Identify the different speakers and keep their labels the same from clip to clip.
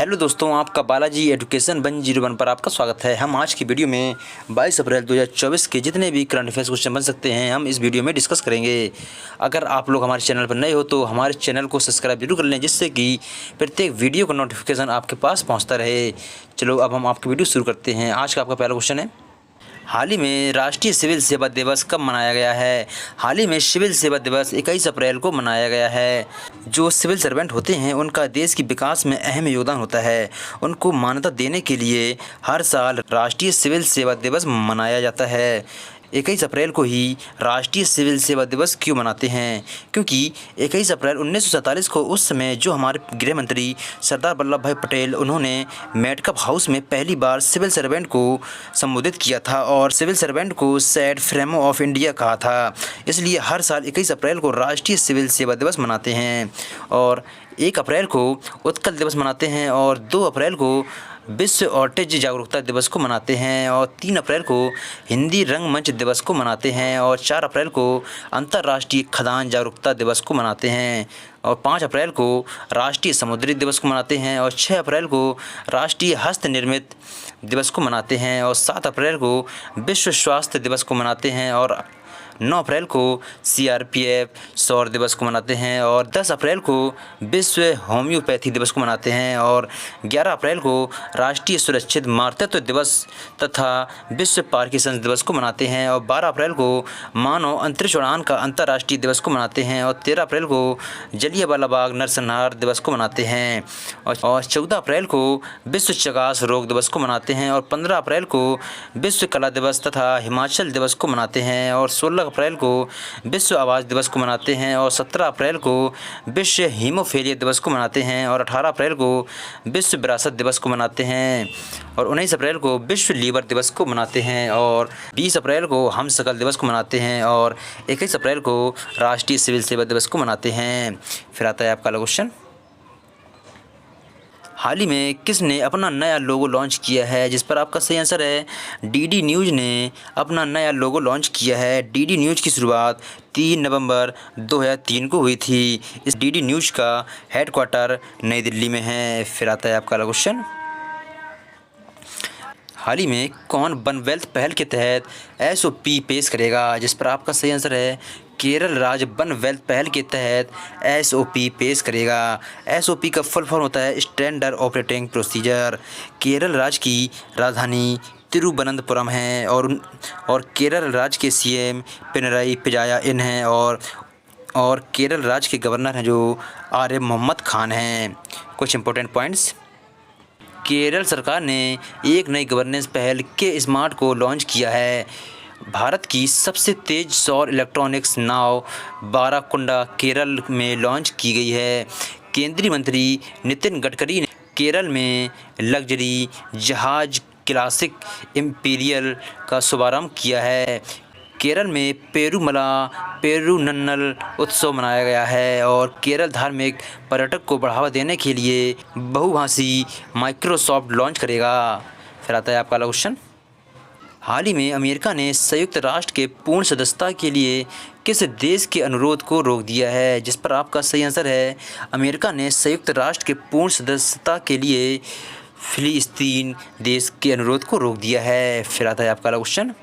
Speaker 1: Hello दोस्तों, आपका Balaji education 101 पर आपका स्वागत है। हम आज की वीडियो में 22 अप्रैल 2024 के जितने भी करंट अफेयर्स क्वेश्चन बन सकते हैं हम इस वीडियो में डिस्कस करेंगे। अगर आप लोग हमारे चैनल पर नए हो तो हमारे चैनल को सब्सक्राइब जरूर कर लें, जिससे कि प्रत्येक वीडियो का नोटिफिकेशन आपके पास पहुँचता रहे। चलो अब हम आपकी वीडियो शुरू करते हैं। आज का आपका पहला क्वेश्चन है, हाल ही में राष्ट्रीय सिविल सेवा दिवस कब मनाया गया है? हाल ही में सिविल सेवा दिवस 21 अप्रैल को मनाया गया है। जो सिविल सर्वेंट होते हैं उनका देश के विकास में अहम योगदान होता है। उनको मान्यता देने के लिए हर साल राष्ट्रीय सिविल सेवा दिवस मनाया जाता है। 21 अप्रैल को ही राष्ट्रीय सिविल सेवा दिवस क्यों मनाते हैं? क्योंकि 21 अप्रैल 1947 को उस समय जो हमारे गृह मंत्री सरदार वल्लभ भाई पटेल, उन्होंने मेटकप हाउस में पहली बार सिविल सर्वेंट को संबोधित किया था और सिविल सर्वेंट को सैड फ्रेमो ऑफ इंडिया कहा था। इसलिए हर साल 21 अप्रैल को राष्ट्रीय सिविल सेवा दिवस मनाते हैं। और 1 अप्रैल को उत्कल दिवस मनाते हैं और 2 अप्रैल को विश्व ऑटिज्म जागरूकता दिवस को मनाते हैं और 3 अप्रैल को हिंदी रंगमंच दिवस को मनाते हैं और 4 अप्रैल को अंतर्राष्ट्रीय खदान जागरूकता दिवस को मनाते हैं और 5 अप्रैल को राष्ट्रीय समुद्री दिवस को मनाते हैं और 6 अप्रैल को राष्ट्रीय हस्त निर्मित दिवस को मनाते हैं और 7 अप्रैल को विश्व स्वास्थ्य दिवस को मनाते हैं और 9 अप्रैल को CRPF सौर दिवस को मनाते हैं और 10 अप्रैल को विश्व होम्योपैथी दिवस को मनाते हैं और 11 अप्रैल को राष्ट्रीय सुरक्षित मातृत्व दिवस तथा विश्व पार्किंसन दिवस को मनाते हैं और 12 अप्रैल को मानव अंतरिक्ष उड़ान का अंतर्राष्ट्रीय दिवस को मनाते हैं और 13 अप्रैल को जलियांवाला बाग नरसंहार दिवस को मनाते हैं और 14 अप्रैल को विश्व चगास रोग दिवस को मनाते हैं और 15 अप्रैल को विश्व कला दिवस तथा हिमाचल दिवस को मनाते हैं और 16 अप्रैल को विश्व आवास दिवस को मनाते हैं और 17 अप्रैल को विश्व हीमोफीलिया दिवस को मनाते हैं और 18 अप्रैल को विश्व विरासत दिवस को मनाते हैं और 19 अप्रैल को विश्व लीवर दिवस को मनाते हैं और 20 अप्रैल को हम सकल दिवस को मनाते हैं और 21 अप्रैल को राष्ट्रीय सिविल सेवा दिवस को मनाते हैं। फिर आता है आपका अगला क्वेश्चन, हाल ही में किसने अपना नया लोगो लॉन्च किया है? जिस पर आपका सही आंसर है DD न्यूज़ ने अपना नया लोगो लॉन्च किया है। DD न्यूज़ की शुरुआत 3 नवंबर 2003 को हुई थी। इस DD न्यूज़ का हेडक्वार्टर नई दिल्ली में है। फिर आता है आपका अगला क्वेश्चन, हाल ही में कौन वन वेल्थ पहल के तहत SOP पेश करेगा? जिस पर आपका सही आंसर है केरल राज्य वन वेल्थ पहल के तहत SOP पेश करेगा। SOP का फुल फॉर्म होता है स्टैंडर्ड ऑपरेटिंग प्रोसीजर। केरल राज्य की राजधानी तिरुवनंतपुरम है और केरल राज्य के CM पिनराई विजयन हैं और केरल राज्य के गवर्नर हैं जो आरिफ मोहम्मद खान हैं। कुछ इंपॉर्टेंट पॉइंट्स, केरल सरकार ने एक नई गवर्नेंस पहल के स्मार्ट को लॉन्च किया है। भारत की सबसे तेज़ सौर इलेक्ट्रॉनिक्स नाव बाराकुंडा केरल में लॉन्च की गई है। केंद्रीय मंत्री नितिन गडकरी ने केरल में लग्जरी जहाज क्लासिक इम्पीरियल का शुभारंभ किया है। केरल में पेरूमला पेरूनन्नल उत्सव मनाया गया है और केरल धार्मिक पर्यटक को बढ़ावा देने के लिए बहुभाषी माइक्रोसॉफ्ट लॉन्च करेगा। फिर आता है आपका अगला क्वेश्चन, हाल ही में अमेरिका ने संयुक्त राष्ट्र के पूर्ण सदस्यता के लिए किस देश के अनुरोध को रोक दिया है? जिस पर आपका सही आंसर है अमेरिका ने संयुक्त राष्ट्र के पूर्ण सदस्यता के लिए फिलिस्तीन देश के अनुरोध को रोक दिया है। फिर आता है आपका अगला क्वेश्चन,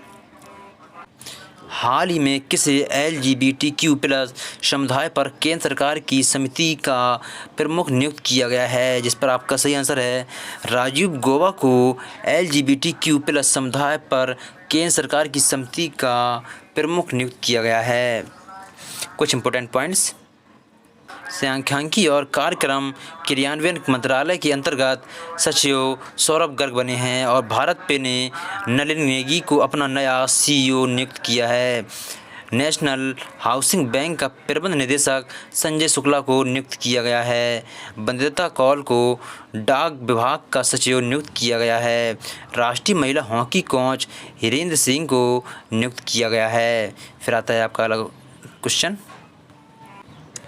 Speaker 1: हाल ही में किसे LGBTQ+ समुदाय पर केंद्र सरकार की समिति का प्रमुख नियुक्त किया गया है? जिस पर आपका सही आंसर है राजीव गौबा को LGBTQ+ समुदाय पर केंद्र सरकार की समिति का प्रमुख नियुक्त किया गया है। कुछ इंपॉर्टेंट पॉइंट्स, सांख्यिकी और कार्यक्रम क्रियान्वयन मंत्रालय के अंतर्गत सचिव सौरभ गर्ग बने हैं और भारत पे ने नलिन नेगी को अपना नया CEO नियुक्त किया है। नेशनल हाउसिंग बैंक का प्रबंध निदेशक संजय शुक्ला को नियुक्त किया गया है। वंदिता कौल को डाक विभाग का सचिव नियुक्त किया गया है। राष्ट्रीय महिला हॉकी कोच हिरेंद्र सिंह को नियुक्त किया गया है। फिर आता है आपका अगला क्वेश्चन,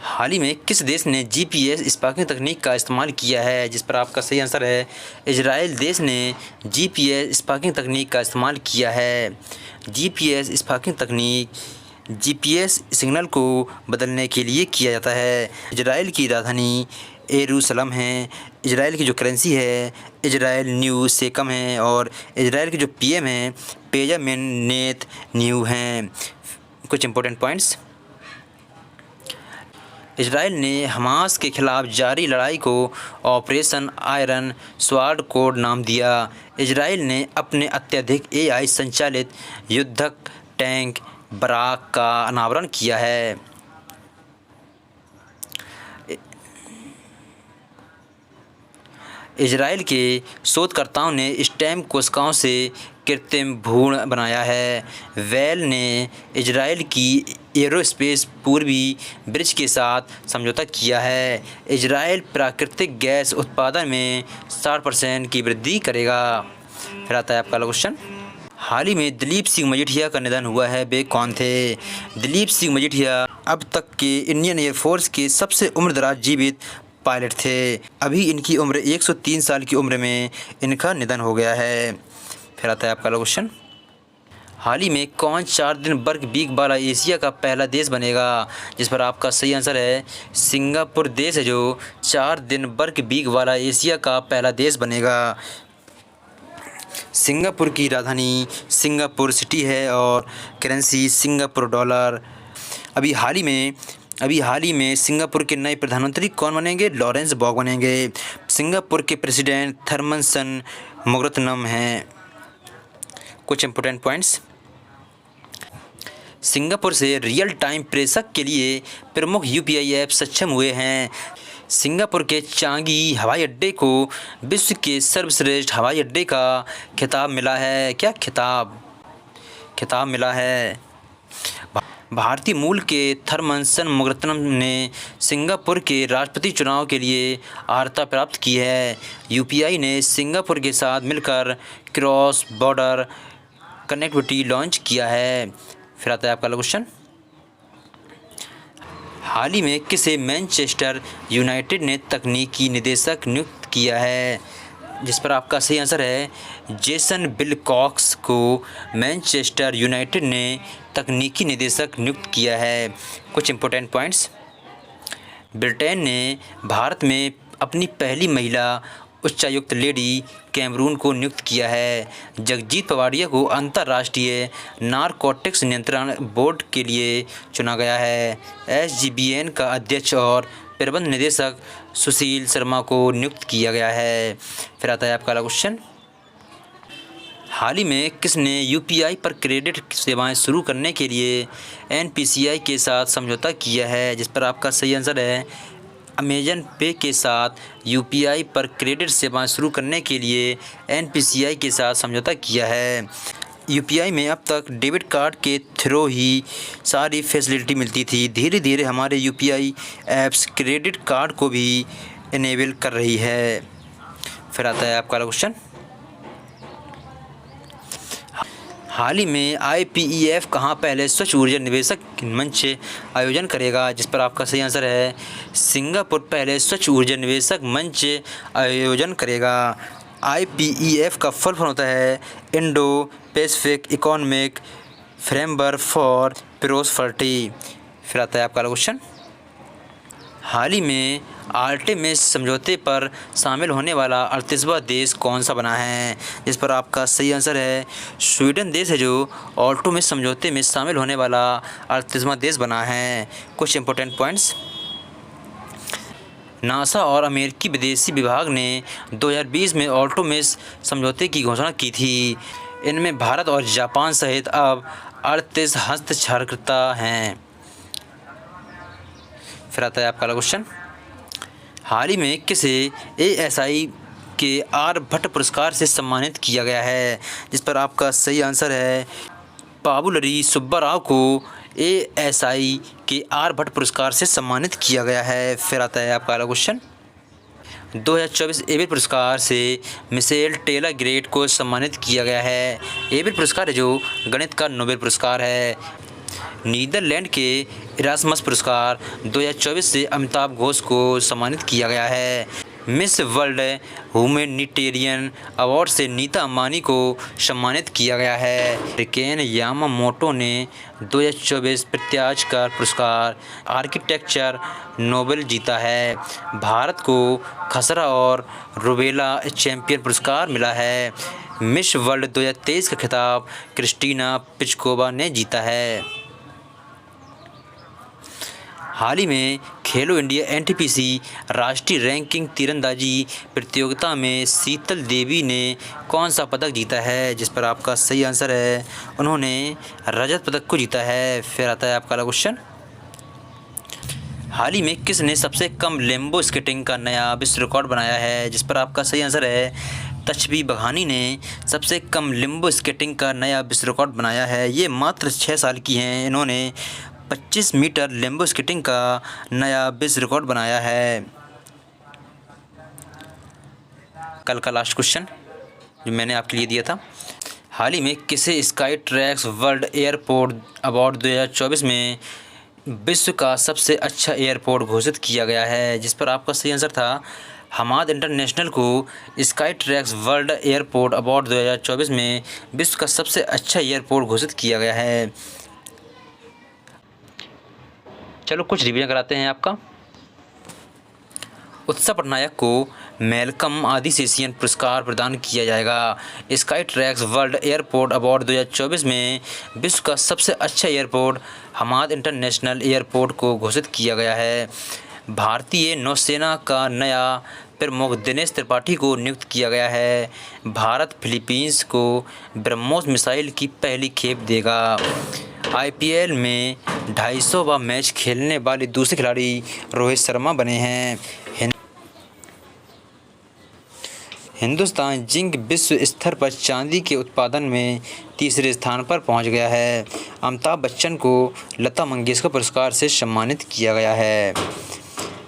Speaker 1: हाल ही में किस देश ने GPS स्पाइकिंग तकनीक का इस्तेमाल किया है? जिस पर आपका सही आंसर है इजराइल देश ने GPS स्पाइकिंग तकनीक का इस्तेमाल किया है। GPS स्पाइकिंग तकनीक GPS सिग्नल को बदलने के लिए किया जाता है। इजराइल की राजधानी येरूशलम है। इजराइल की जो करेंसी है इजराइल न्यू शेकम है और इजराइल के जो पीएम हैं बेंजामिन नेतन्याहू हैं। कुछ इंपॉर्टेंट पॉइंट्स। इजराइल ने हमास के खिलाफ जारी लड़ाई को ऑपरेशन आयरन स्वॉर्ड कोड नाम दिया। इजराइल ने अपने अत्यधिक एआई संचालित युद्धक टैंक बराक का अनावरण किया है। इजराइल के शोधकर्ताओं ने स्टेम कोशिकाओं से कृत्रिम भ्रूण बनाया है। वेल ने इजराइल की एरोस्पेस पूर्वी ब्रिज के साथ समझौता किया है। इजराइल प्राकृतिक गैस उत्पादन में 60% की वृद्धि करेगा। फिर आता है आपका क्वेश्चन। हाल ही में दिलीप सिंह मजीठिया का निधन हुआ है। वे कौन थे? दिलीप सिंह मजीठिया अब तक के इंडियन एयरफोर्स के सबसे उम्रदराज जीवित पायलट थे। अभी इनकी उम्र 103 साल की उम्र में इनका निधन हो गया है। फिर आता है आपका क्वेश्चन। हाल ही में कौन 4 दिन वर्क वीक वाला एशिया का पहला देश बनेगा? जिस पर आपका सही आंसर है सिंगापुर देश है जो 4 दिन वर्क वीक वाला एशिया का पहला देश बनेगा। सिंगापुर की राजधानी सिंगापुर सिटी है और करेंसी सिंगापुर डॉलर। अभी हाल ही में सिंगापुर के नए प्रधानमंत्री कौन बनेंगे? लॉरेंस बॉग बनेंगे। सिंगापुर के प्रेसिडेंट थरमनसन मुगरत्नम हैं। कुछ इंपॉर्टेंट पॉइंट्स। सिंगापुर से रियल टाइम प्रेषक के लिए प्रमुख यूपीआई ऐप सक्षम हुए हैं। सिंगापुर के चांगी हवाई अड्डे को विश्व के सर्वश्रेष्ठ हवाई अड्डे का खिताब मिला है। क्या खिताब मिला है? भारतीय मूल के थरमनसन मुगरत्नम ने सिंगापुर के राष्ट्रपति चुनाव के लिए अर्हता प्राप्त की है। यूपीआई ने सिंगापुर के साथ मिलकर क्रॉस बॉर्डर कनेक्टिविटी लॉन्च किया है। फिर आता है आपका क्वेश्चन। हाल ही में किसे मैनचेस्टर यूनाइटेड ने तकनीकी निदेशक नियुक्त किया है? जिस पर आपका सही आंसर है जेसन विलकॉक्स को मैनचेस्टर यूनाइटेड ने तकनीकी निदेशक नियुक्त किया है। कुछ इंपॉर्टेंट पॉइंट्स। ब्रिटेन ने भारत में अपनी पहली महिला उच्चायुक्त लेडी कैमरून को नियुक्त किया है। जगजीत पवाडिया को अंतर्राष्ट्रीय नारकोटिक्स नियंत्रण बोर्ड के लिए चुना गया है। एसजीबीएन का अध्यक्ष और प्रबंध निदेशक सुशील शर्मा को नियुक्त किया गया है। फिर आता है आपका अगला क्वेश्चन। हाल ही में किसने यूपीआई पर क्रेडिट सेवाएं शुरू करने के लिए एनपीसीआई के साथ समझौता किया है? जिस पर आपका सही आंसर है अमेजन पे के साथ यूपीआई पर क्रेडिट सेवाएं शुरू करने के लिए एनपीसीआई के साथ समझौता किया है। यूपीआई में अब तक डेबिट कार्ड के थ्रू ही सारी फैसिलिटी मिलती थी। धीरे धीरे हमारे यूपीआई ऐप्स क्रेडिट कार्ड को भी इनेबल कर रही है। फिर आता है आपका क्वेश्चन। हाल ही में आईपीईएफ कहाँ पहले स्वच्छ ऊर्जा निवेशक मंच आयोजन करेगा? जिस पर आपका सही आंसर है सिंगापुर पहले स्वच्छ ऊर्जा निवेशक मंच आयोजन करेगा। आईपीईएफ का फुल फॉर्म होता है Indo Pacific economic framework for prosperity. फिर आता है आपका क्वेश्चन। हाल ही में आर्टेमिस समझौते पर शामिल होने वाला 38वां देश कौन सा बना है? जिस पर आपका सही आंसर है स्वीडन देश है जो आर्टेमिस समझौते में शामिल होने वाला 38वां देश बना है। कुछ इंपॉर्टेंट पॉइंट्स। नासा और अमेरिकी विदेशी विभाग ने 2020 में आर्टेमिस समझौते की घोषणा की थी। इनमें भारत और जापान सहित अब 38 हस्ताक्षरकर्ता हैं। फिर आता है आपका क्वेश्चन। हाल ही में किसे एएसआई के आर्यभट्ट पुरस्कार से सम्मानित किया गया है? जिस पर आपका सही आंसर है पाबुलरी सुब्बाराव को एएसआई के आर्यभट्ट पुरस्कार से सम्मानित किया गया है। फिर आता है आपका अगला क्वेश्चन। 2024 एबेल पुरस्कार से मिशेल टेलर ग्रेट को सम्मानित किया गया है। एबेल पुरस्कार है जो गणित का नोबेल पुरस्कार है। नीदरलैंड के इरास्मस पुरस्कार 2024 से अमिताभ घोष को सम्मानित किया गया है। मिस वर्ल्ड ह्यूमैनिटेरियन अवार्ड से नीता अंबानी को सम्मानित किया गया है। केन यामामोटो ने 2024 प्रत्याशकार पुरस्कार आर्किटेक्चर नोबेल जीता है। भारत को खसरा और रूबेला चैंपियन पुरस्कार मिला है। मिस वर्ल्ड 2023 का खिताब क्रिस्टीना पिचकोवा ने जीता है। हाल ही में खेलो इंडिया एनटीपीसी राष्ट्रीय रैंकिंग तीरंदाजी प्रतियोगिता में शीतल देवी ने कौन सा पदक जीता है, जिस पर आपका सही आंसर है उन्होंने रजत पदक को जीता है। फिर आता है आपका अगला क्वेश्चन। हाल ही में किसने सबसे कम लेम्बो स्केटिंग का नया विश्व रिकॉर्ड बनाया है, जिस पर आपका सही आंसर है तशबी बघानी ने सबसे कम लिम्बो स्केटिंग का नया विश्व रिकॉर्ड बनाया है। ये मात्र 6 साल की हैं। इन्होंने 25 मीटर लिम्बो स्केटिंग का नया विश्व रिकॉर्ड बनाया है। कल का लास्ट क्वेश्चन जो मैंने आपके लिए दिया था, हाल ही में किसे sky tracks world airport award 2024 में विश्व का सबसे अच्छा एयरपोर्ट घोषित किया गया है, जिस पर आपका सही आंसर था हमाद इंटरनेशनल को sky tracks world airport award 2024 में विश्व का सबसे अच्छा एयरपोर्ट घोषित किया गया है। चलो कुछ रिवीजन कराते हैं आपका। उत्सव पटनायक को मैल्कम आदिसेशियन पुरस्कार प्रदान किया जाएगा। Sky tracks world airport award 2024 में विश्व का सबसे अच्छा एयरपोर्ट हमाद इंटरनेशनल एयरपोर्ट को घोषित किया गया है। भारतीय नौसेना का नया प्रमुख दिनेश त्रिपाठी को नियुक्त किया गया है। भारत फिलीपींस को ब्रह्मोस मिसाइल की पहली खेप देगा। आईपीएल में 250वां मैच खेलने वाले दूसरे खिलाड़ी रोहित शर्मा बने हैं। हिंदुस्तान जिंक विश्व स्तर पर चांदी के उत्पादन में तीसरे स्थान पर पहुंच गया है। अमिताभ बच्चन को लता मंगेशकर पुरस्कार से सम्मानित किया गया है।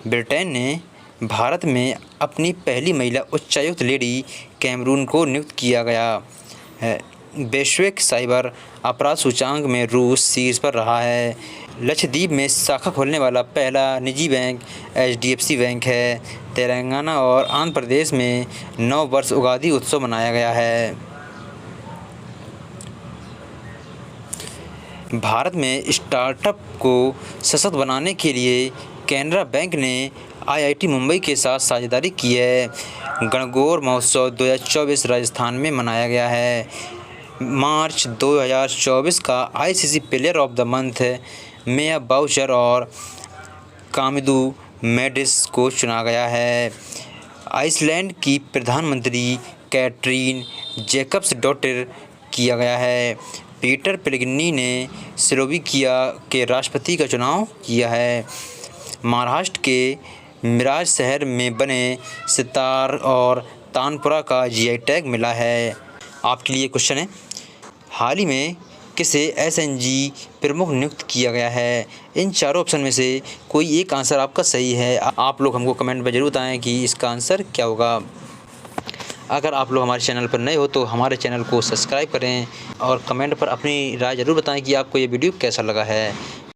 Speaker 1: ब्रिटेन ने भारत में अपनी पहली महिला उच्चायुक्त लेडी कैमरून को नियुक्त किया गया है। वैश्विक साइबर अपराध सूचांक में रूस शीर्ष पर रहा है। लक्षद्वीप में शाखा खोलने वाला पहला निजी बैंक HDFC बैंक है। तेलंगाना और आंध्र प्रदेश में 9 वर्ष उगादी उत्सव मनाया गया है। भारत में स्टार्टअप को सशक्त बनाने के लिए कैनरा बैंक ने IIT मुंबई के साथ साझेदारी की है। गणगौर महोत्सव 2024 राजस्थान में मनाया गया है। मार्च 2024 का ICC player of the month Maia Bouchier और कामिदू मेडिस को चुना गया है। आइसलैंड की प्रधानमंत्री कैटरीन जैकब्सडोटर किया गया है। पीटर पेलेग्रिनी ने स्लोवाकिया के राष्ट्रपति का चुनाव किया है। महाराष्ट्र के मिराज शहर में बने सितार और तानपुरा का GI टैग मिला है। आपके लिए क्वेश्चन है, हाल ही में किसे SNG प्रमुख नियुक्त किया गया है। इन चारों ऑप्शन में से कोई एक आंसर आपका सही है। आप लोग हमको कमेंट में ज़रूर बताएं कि इसका आंसर क्या होगा। अगर आप लोग हमारे चैनल पर नए हो तो हमारे चैनल को सब्सक्राइब करें और कमेंट पर अपनी राय ज़रूर बताएं कि आपको ये वीडियो कैसा लगा है।